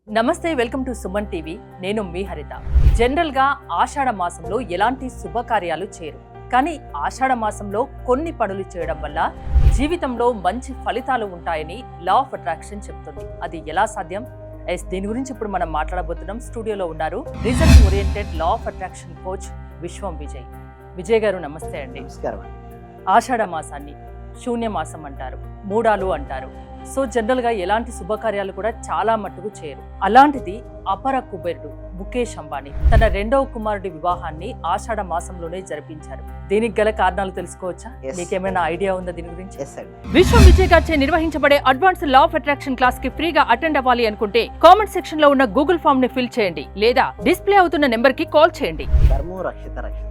నమస్తే, welcome to Suman TV. నేను మీ హరిత. జనరల్ గా ఆషాఢ మాసంలో ఎలాంటి శుభకార్యాలు చేయరు, కానీ ఆషాఢ మాసంలో కొన్ని పనులు చేయడం వల్ల జీవితంలో మంచి ఫలితాలు ఉంటాయని లా ఆఫ్ అట్రాక్షన్ చెప్తుంది. అది ఎలా సాధ్యం? దీని గురించి ఇప్పుడు మనం మాట్లాడబోతున్నాం. స్టూడియోలో ఉన్నారు result oriented law of attraction coach విశ్వం విజయ్. విజయ్ గారు నమస్తే అండి. నమస్కారం. ఆషాఢ మాసాన్ని శూన్య మాసం అంటారు, మూడాలు అంటారు. సో జనరల్ గా ఎలాంటి శుభకార్యాలు కూడా చాలా మట్టుకు చేయరు. అలాంటిది అపర కుబేరుడు ముఖేష్ అంబానీ తన రెండవ కుమారుడి వివాహాన్ని ఆషాఢ మాసంలోనే జరిపించారు. దీనికి గల కారణాలు తెలుసుకోవచ్చా? మీకేమైనా ఐడియా ఉందా దీని గురించి? విశ్వం విజయ్ గారిచే నిర్వహించబడే advance law of attraction class కి ఫ్రీగా అటెండ్ అవ్వాలి అనుకుంటే కామెంట్ సెక్షన్ లో ఉన్న గూగుల్ ఫామ్ ని ఫిల్ చేయండి, లేదా డిస్ప్లే అవుతున్న నెంబర్ కి కాల్ చేయండి. ధర్మో రక్షిత రక్షిత.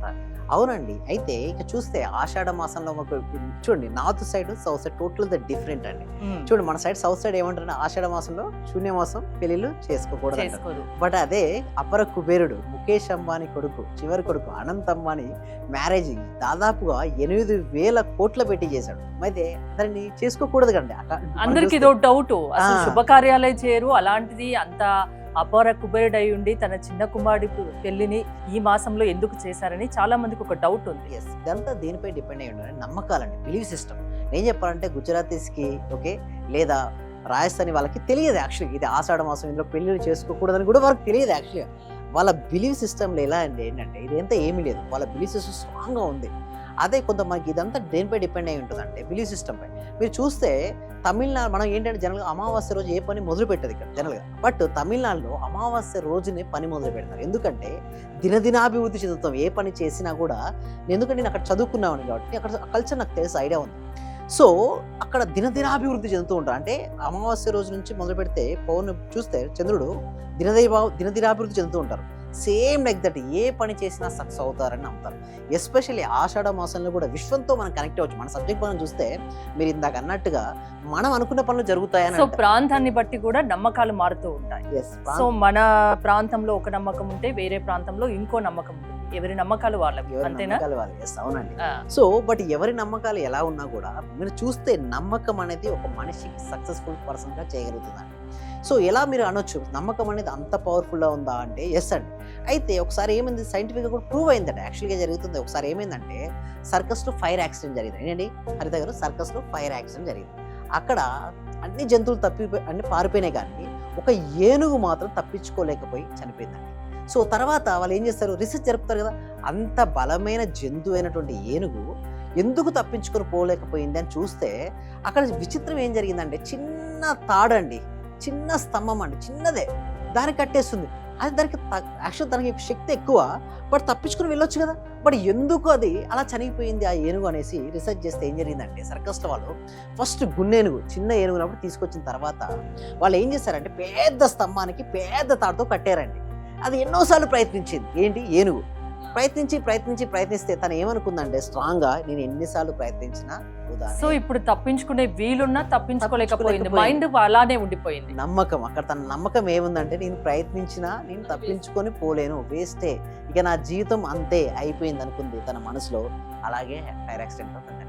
అవునండి. అయితే ఇక చూస్తే ఆషాఢ మాసంలో చూడండి, north side south side total the different అండి. చూడండి, మన సైడ్ సౌత్ సైడ్ ఏమంటారు, ఆషాఢ మాసంలో శూన్య మాసం పెళ్లిళ్ళు చేసుకోకూడదు. బట్ అదే అపర కుబేరుడు ముఖేష్ అంబానీ కొడుకు, చివరి కొడుకు అనంత్ అంబానీ మ్యారేజ్ దాదాపుగా 8,000 కోట్ల పెట్టి చేశాడు. అయితే అతన్ని చేసుకోకూడదు కండి. అందరికి ఇదో డౌట్, శుభకార్యాలే చేయరు, అలాంటిది అంత అపర కుబేరుడు అయి ఉండి తన చిన్న కుమారుడి పెళ్లిని ఈ మాసంలో ఎందుకు చేశారని చాలా మందికి ఒక డౌట్ ఉంది. ఇదంతా దీనిపై డిపెండ్ అయ్యి ఉండాలి, నమ్మకాలండి, బిలీవ్ సిస్టమ్. ఏం చెప్పాలంటే గుజరాతీస్కి ఓకే, లేదా రాజస్థానీ వాళ్ళకి తెలియదు యాక్చువల్గా ఇది ఆషాఢ మాసం, ఇందులో పెళ్లిళ్ళు చేసుకోకూడదని కూడా వాళ్ళకి తెలియదు. యాక్చువల్గా వాళ్ళ బిలీవ్ సిస్టమ్లో ఎలా అంటే ఏంటంటే ఇదంతా ఏమీ లేదు, వాళ్ళ బిలీవ్ సిస్టమ్ స్ట్రాంగ్గా ఉంది. అదే కొంత మనకి ఇదంతా దేనిపై డిపెండ్ అయి ఉంటుంది అంటే బిలీవ్ సిస్టమ్ పై. మీరు చూస్తే తమిళనాడు మనం ఏంటంటే జనరల్గా అమావాస్య రోజు ఏ పని మొదలు పెట్టదు ఇక్కడ జనరల్గా. బట్ తమిళనాడులో అమావాస్య రోజునే పని మొదలు పెడతారు. ఎందుకంటే దినదినాభివృద్ధి చెందుతాం ఏ పని చేసినా కూడా. ఎందుకంటే నేను అక్కడ చదువుకున్నాను కాబట్టి అక్కడ కల్చర్ నాకు తెలిసి ఐడియా ఉంది. సో అక్కడ దినదినాభివృద్ధి చెందుతూ ఉంటారు. అంటే అమావాస్య రోజు నుంచి మొదలు పెడితే పౌర్ణమి చూస్తే చంద్రుడు దినదినాభివృద్ధి చెందుతూ ఉంటారు. సేమ్ లైక్ దట్ ఏ పని చేసినా సక్సెస్ అవుతారని నమ్ముతారు. ఎస్పెషల్లీ ఆషాఢ మాసంలో కూడా విశ్వంతో మనం కనెక్ట్ అవ్వచ్చు. మన సబ్జెక్ట్ మనం చూస్తే మీరు ఇందాక అన్నట్టుగా మనం అనుకున్న పనులు జరుగుతాయని. సో ప్రాంతాన్ని బట్టి కూడా నమ్మకాలు మారుతూ ఉంటాయి. సో మన ప్రాంతంలో ఒక నమ్మకం ఉంటే వేరే ప్రాంతంలో ఇంకో నమ్మకం ఉంటుంది. ఎవరి నమ్మకాలు వాళ్ళవి, అంతేనా? అవునండి. సో బట్ ఎవరి నమ్మకాలు ఎలా ఉన్నా కూడా మీరు చూస్తే నమ్మకం అనేది ఒక మనిషికి సక్సెస్ఫుల్ పర్సన్ గా చేయగలుగుతుందండి. సో ఎలా మీరు అనొచ్చు నమ్మకం అనేది అంత పవర్ఫుల్గా ఉందా అంటే ఎస్ అండి. అయితే ఒకసారి ఏమైంది, సైంటిఫిక్గా కూడా ప్రూవ్ అయిందండి, యాక్చువల్గా జరుగుతుంది. ఒకసారి ఏమైందంటే సర్కస్లో ఫైర్ యాక్సిడెంట్ జరిగింది. ఏంటండి హరిత గారు, సర్కస్లో ఫైర్ యాక్సిడెంట్ జరిగింది. అక్కడ అన్ని జంతువులు అన్ని పారిపోయినాయి, కానీ ఒక ఏనుగు మాత్రం తప్పించుకోలేకపోయి చనిపోయిందండి. సో తర్వాత వాళ్ళు ఏం చేస్తారు, రీసెర్చ్ జరుపుతారు కదా, అంత బలమైన జంతువు అయినటువంటి ఏనుగు ఎందుకు తప్పించుకొని పోలేకపోయింది అని చూస్తే అక్కడ విచిత్రం ఏం జరిగిందంటే చిన్న తాడండి, చిన్న స్తంభం అండి, చిన్నదే, దానికి కట్టేస్తుంది. అది దానికి యాక్చువల్ దానికి శక్తి ఎక్కువ, బట్ తప్పించుకుని వెళ్ళొచ్చు కదా. బట్ ఎందుకు అది అలా చనిపోయింది ఆ ఏనుగు అనేసి రీసెర్చ్ చేస్తే ఏం జరిగిందంటే సర్కస్లో వాళ్ళు ఫస్ట్ గున్నేనుగు, చిన్న ఏనుగునప్పుడు తీసుకొచ్చిన తర్వాత వాళ్ళు ఏం చేశారంటే పెద్ద స్తంభానికి పెద్ద తాడుతో కట్టారండి. అది ఎన్నోసార్లు ప్రయత్నించింది. ఏంటి, ఏనుగు ప్రయత్నిస్తే తను ఏమనుకుందంటే స్ట్రాంగ్ గా నేను ఎన్నిసార్లు ప్రయత్నించినా. సో ఇప్పుడు తప్పించుకునే వీలున్నా తప్పించుకోలేకపోయింది, మైండ్ అలానే ఉండిపోయింది. నమ్మకం, అక్కడ తన నమ్మకం ఏముందంటే నేను ప్రయత్నించినా నేను తప్పించుకొని పోలేను, వేస్టే, ఇక నా జీవితం అంతే అయిపోయింది అనుకుంది తన మనసులో. అలాగే ఫైర్ యాక్సిడెంట్ అవుతుందండి.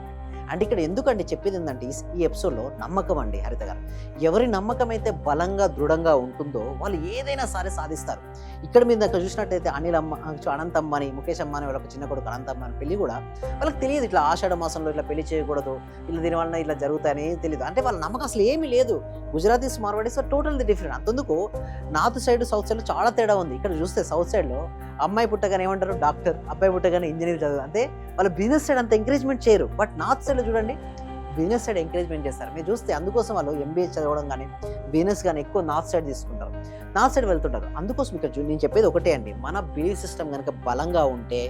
అంటే ఇక్కడ ఎందుకంటే చెప్పేది ఏంటంటే ఈ ఎపిసోడ్లో నమ్మకం అండి హరిత గారు. ఎవరి నమ్మకం అయితే బలంగా దృఢంగా ఉంటుందో వాళ్ళు ఏదైనా సరే సాధిస్తారు. ఇక్కడ మీరు అక్కడ చూసినట్టయితే అనంత్ అంబానీ, ముఖేష్ అంబానీ వాళ్ళ చిన్న కొడుకు అనంత్ అంబానీ పెళ్లి కూడా వాళ్ళకి తెలియదు ఇట్లా ఆషాఢ మాసంలో ఇట్లా పెళ్లి చేయకూడదు, ఇలా దీనివల్ల ఇట్లా జరుగుతాయని తెలియదు. అంటే వాళ్ళ నమ్మకం అసలు ఏమీ లేదు. Gujaratis, Marwadis total different. అంతెందుకు నార్త్ సైడ్ సౌత్ సైడ్ చాలా తేడా ఉంది. ఇక్కడ చూస్తే సౌత్ సైడ్లో అమ్మాయి పుట్టగానే ఏమంటారు డాక్టర్, అబ్బాయి పుట్టగానే ఇంజనీర్ చదువు, అంటే వాళ్ళ బిజినెస్ సైడ్ అంత ఎంకరేజ్మెంట్ చేయరు. బట్ నార్త్ సైడ్లో చూడండి బిజినెస్ సైడ్ ఎంకరేజ్మెంట్ చేస్తారు. మీరు చూస్తే అందుకోసం వాళ్ళు ఎంబీఏ చదవడం కానీ బిజినెస్ కానీ ఎక్కువ నార్త్ సైడ్ తీసుకుంటారు, నార్త్ సైడ్ వెళ్తుంటారు. అందుకోసం ఇక్కడ నేను చెప్పేది ఒకటే అండి, మన బిలీవ్ సిస్టమ్ కనుక బలంగా ఉంటే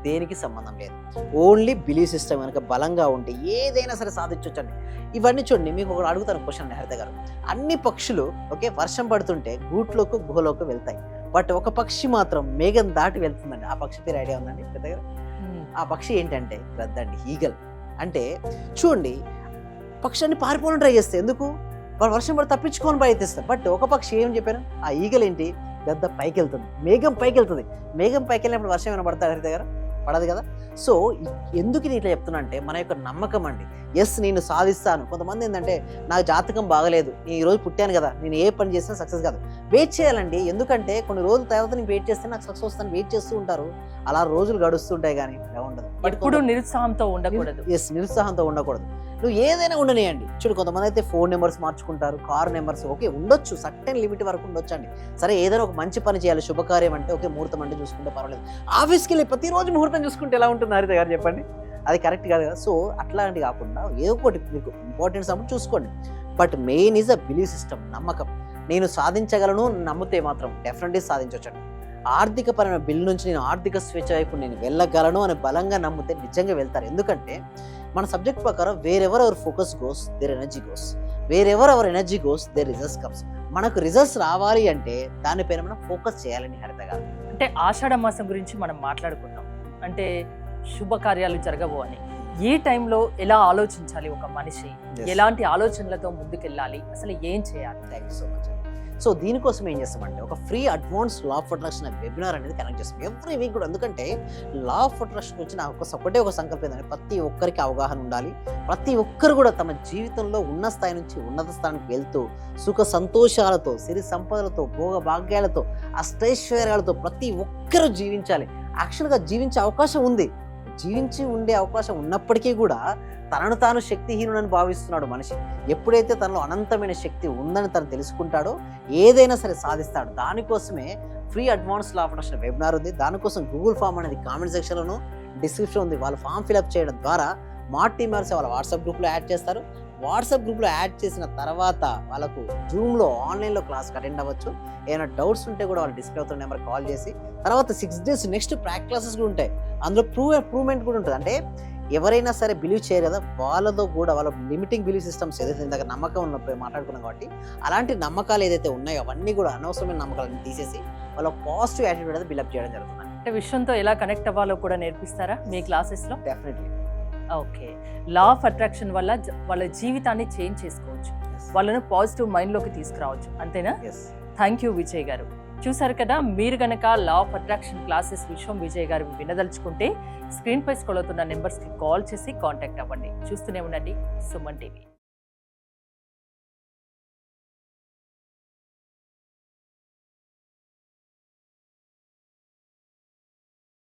దేనికి సంబంధం లేదు. ఓన్లీ బిలీవ్ సిస్టమ్ కనుక బలంగా ఉంటే ఏదైనా సరే సాధించవచ్చండి. ఇవన్నీ చూడండి, మీకు ఒకటి అడుగుతాను క్వశ్చన్ అండి హరిత గారు. అన్ని పక్షులు ఓకే వర్షం పడుతుంటే గూట్లోకి గుహలోకి వెళ్తాయి, బట్ ఒక పక్షి మాత్రం మేఘం దాటి వెళ్తుందండి. ఆ పక్షి పేరు ఐడియా ఉందండి హరిత గారు? ఆ పక్షి ఏంటంటే గ్రద్దండి, ఈగల్. అంటే చూడండి, పక్షాన్ని పారిపోవడం ట్రై చేస్తే ఎందుకు, వాళ్ళు వర్షం పడి తప్పించుకొని ప్రయత్నిస్తారు. బట్ ఒక పక్షి ఏం చెప్పాను, ఆ ఈగల్ ఏంటి, గద్ద పైకి వెళ్తుంది, మేఘం పైకి వెళ్తుంది. మేఘం పైకి వెళ్ళినప్పుడు వర్షం ఏమైనా పడతాడు హరిత గారు? పడదు కదా. సో ఎందుకు నేను ఇట్లా చెప్తున్నా అంటే మన యొక్క నమ్మకం అండి. ఎస్ నేను సాధిస్తాను. కొంతమంది ఏంటంటే నాకు జాతకం బాగలేదు, నేను ఈరోజు పుట్టాను కదా, నేను ఏ పని చేసినా సక్సెస్ కాదు. వెయిట్ చేయాలండి, ఎందుకంటే కొన్ని రోజుల తర్వాత నేను వెయిట్ చేస్తే నాకు సక్సెస్ వస్తాను వెయిట్ చేస్తూ ఉంటారు. అలా రోజులు గడుస్తుంటాయి కానీ అలా ఉండదు. ఎప్పుడు నిరుత్సాహంతో ఉండకూడదు. ఎస్, నిరుత్సాహంతో ఉండకూడదు. నువ్వు ఏదైనా ఉండనియండి. చూడు, కొంతమంది అయితే ఫోన్ నెంబర్స్ మార్చుకుంటారు, కార్ నెంబర్స్, ఓకే ఉండొచ్చు, సర్టెన్ లిమిట్ వరకు ఉండొచ్చు అండి. సరే ఏదైనా ఒక మంచి పని చేయాలి, శుభకార్యం అంటే ఓకే ముహూర్తం అంటే చూసుకుంటే పర్వాలేదు. ఆఫీస్కి వెళ్ళి ప్రతిరోజు ముహూర్తం చూసుకుంటే ఎలా ఉంటుంది హరిత గారు చెప్పండి, అది కరెక్ట్ కాదు కదా. సో అట్లాంటివి కాకుండా ఏదో ఒకటి మీకు ఇంపార్టెన్స్ అప్పుడు చూసుకోండి. But main is a believe system, నమ్మకం. నేను సాధించగలను నమ్మితే మాత్రం డెఫినెట్లీ సాధించవచ్చండి. ఆర్థిక పరమైన బిల్ నుంచి నేను ఆర్థిక స్వేచ్ఛ వైపు నేను వెళ్ళగలను అని బలంగా నమ్మితే నిజంగా వెళ్తారు. ఎందుకంటే మన సబ్జెక్ట్ ప్రకారం wherever our focus goes there energy goes, wherever our energy goes there results comes. మనకు రిజల్ట్స్ రావాలి అంటే దానిపైన మనం ఫోకస్ చేయాలని హరిత గారు. అంటే ఆషాఢ మాసం గురించి మనం మాట్లాడుకున్నాం, అంటే శుభకార్యాలు జరగవు అని. ఈ టైంలో ఎలా ఆలోచించాలి ఒక మనిషి, ఎలాంటి ఆలోచనలతో ముందుకెళ్ళాలి, అసలు ఏం చేయాలి? Thank you so much. So దీనికోసం ఏం చేస్తామంటే ఒక free advance law of attraction webinar అనేది కనెక్ట్ చేస్తాం ఎవ్రీ వీక్ కూడా. ఎందుకంటే లా ఆఫ్ అట్రాక్షన్ గురించి నాకు ఒకటే ఒక సంకల్పం ఏంటంటే ప్రతి ఒక్కరికి అవగాహన ఉండాలి. ప్రతి ఒక్కరు కూడా తమ జీవితంలో ఉన్న స్థాయి నుంచి ఉన్నత స్థానానికి వెళ్తూ సుఖ సంతోషాలతో, సిరి సంపదలతో, భోగ భాగ్యాలతో, అష్టైశ్వర్యాలతో ప్రతి ఒక్కరూ జీవించాలి. యాక్చువల్గా జీవించే అవకాశం ఉంది, జీవించి ఉండే అవకాశం ఉన్నప్పటికీ కూడా తనను తాను శక్తిహీనుడని భావిస్తున్నాడు మనిషి. ఎప్పుడైతే తనలో అనంతమైన శక్తి ఉందని తను తెలుసుకుంటాడో ఏదైనా సరే సాధిస్తాడు. దానికోసమే free advance law of attraction webinar ఉంది. దానికోసం గూగుల్ ఫామ్ అనేది కామెంట్ సెక్షన్లోను, డిస్క్రిప్షన్ ఉంది. వాళ్ళ ఫామ్ ఫిల్అప్ చేయడం ద్వారా మా టీమర్స్ వాళ్ళ వాట్సాప్ గ్రూప్లో యాడ్ చేస్తారు. వాట్సాప్ గ్రూప్లో యాడ్ చేసిన తర్వాత వాళ్ళకు జూమ్లో ఆన్లైన్లో క్లాస్కి అటెండ్ అవ్వచ్చు. ఏమైనా డౌట్స్ ఉంటే కూడా వాళ్ళు డిస్ప్లే అవుతున్న నెంబర్ కాల్ చేసి, తర్వాత 6 days నెక్స్ట్ ప్రాక్టీస్ క్లాసెస్ కూడా ఉంటాయి. అందులో ప్రూవ్మెంట్ కూడా ఉంటుంది. అంటే ఎవరైనా సరే బిలీవ్ చేయరు కదా, వాళ్ళతో కూడా వాళ్ళ లిమిటింగ్ బిలీవ్ సిస్టమ్స్ ఏదైతే ఇందాక నమ్మకం ఉన్నప్పుడు మాట్లాడుకున్నాం కాబట్టి అలాంటి నమ్మకాలు ఏదైతే ఉన్నాయో అవన్నీ కూడా అనవసరమైన నమ్మకాలను తీసేసి వాళ్ళ పాజిటివ్ యాటిట్యూడ్ అనేది బిల్డప్ చేయడం జరుగుతుంది. అంటే విషయంతో ఎలా కనెక్ట్ అవ్వాలో కూడా నేర్పిస్తారా మీ క్లాసెస్లో? Definitely. Okay, law of attraction వల్ల వాళ్ళ జీవితాన్ని చేంజ్ చేసుకోవచ్చు, వాళ్ళను పాజిటివ్ మైండ్లోకి తీసుకురావచ్చు, అంతేనా? థ్యాంక్ యూ విజయ్ గారు. చూసారు కదా, మీరు గనక లా ఆఫ్ అట్రాక్షన్ క్లాసెస్ విశ్వం విజయ్ గారు వినదలుచుకుంటే స్క్రీన్ పై స్క్రోల్ అవుతున్న నెంబర్స్కి కాల్ చేసి కాంటాక్ట్ అవ్వండి. చూస్తూనే ఉండండి సుమన్ టీవీ.